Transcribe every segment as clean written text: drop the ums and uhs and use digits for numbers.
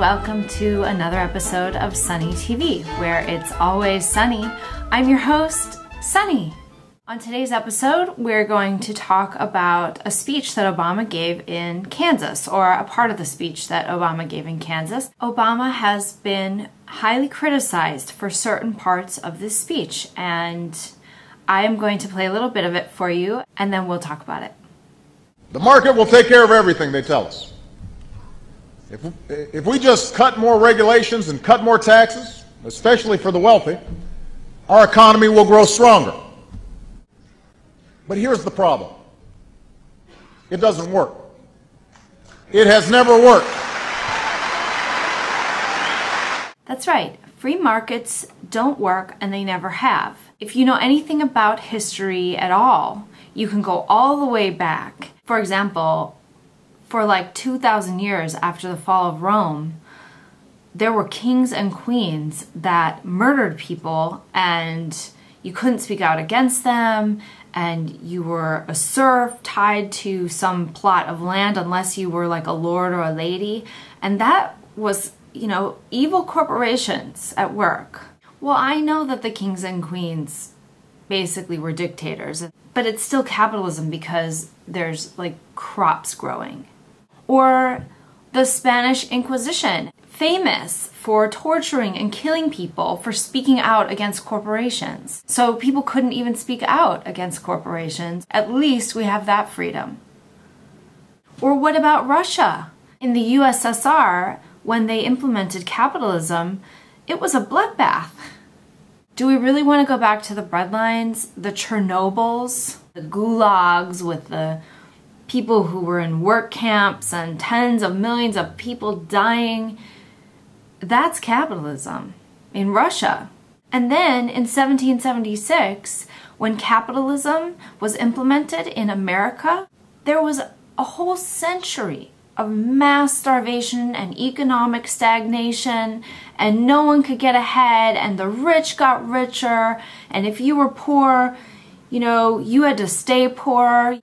welcome to another episode of Sunny TV, where it's always sunny. I'm your host, Sunny. On today's episode, we're going to talk about a speech that Obama gave in Kansas, or a part of the speech that Obama gave in Kansas. Obama has been highly criticized for certain parts of this speech, and I am going to play a little bit of it for you, and then we'll talk about it. The market will take care of everything, they tell us. If we just cut more regulations and cut more taxes, especially for the wealthy, our economy will grow stronger. But here's the problem. It doesn't work. It has never worked. That's right. Free markets don't work, and they never have. If you know anything about history at all, you can go all the way back. For example, for like 2,000 years after the fall of Rome, there were kings and queens that murdered people, and you couldn't speak out against them, and you were a serf tied to some plot of land unless you were like a lord or a lady. And that was, evil corporations at work. Well, I know that the kings and queens basically were dictators, but it's still capitalism because there's like crops growing. Or the Spanish Inquisition, famous for torturing and killing people for speaking out against corporations. So people couldn't even speak out against corporations. At least we have that freedom. Or what about Russia? In the USSR, when they implemented capitalism, it was a bloodbath. Do we really want to go back to the breadlines, the Chernobyls, the gulags with the people who were in work camps and tens of millions of people dying? That's capitalism in Russia. And then in 1776, when capitalism was implemented in America, there was a whole century of mass starvation and economic stagnation, and no one could get ahead, and the rich got richer, and if you were poor, you had to stay poor.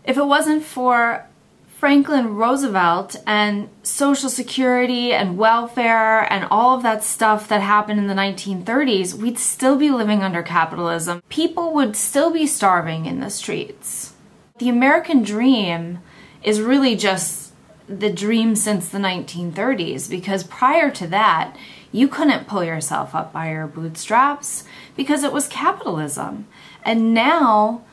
If it wasn't for Franklin Roosevelt and Social Security and welfare and all of that stuff that happened in the 1930s, we'd still be living under capitalism. People would still be starving in the streets. The American dream is really just the dream since the 1930s, because prior to that, you couldn't pull yourself up by your bootstraps because it was capitalism. And now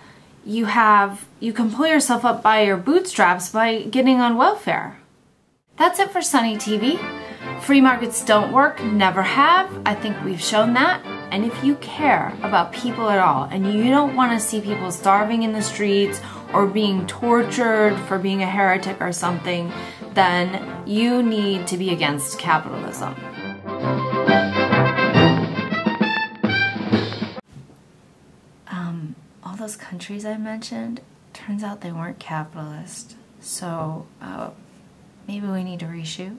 you can pull yourself up by your bootstraps by getting on welfare. That's it for Sunny TV. Free markets don't work, never have. I think we've shown that. And if you care about people at all, and you don't want to see people starving in the streets or being tortured for being a heretic or something, then you need to be against capitalism. All those countries I mentioned, turns out they weren't capitalist. So maybe we need to reshoot.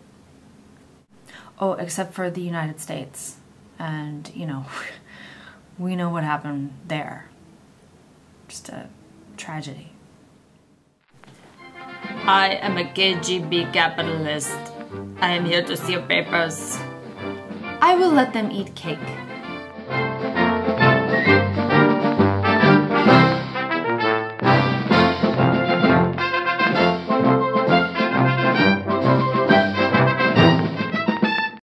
Oh, except for the United States. And, we know what happened there. Just a tragedy. I am a KGB capitalist. I am here to steal papers. I will let them eat cake.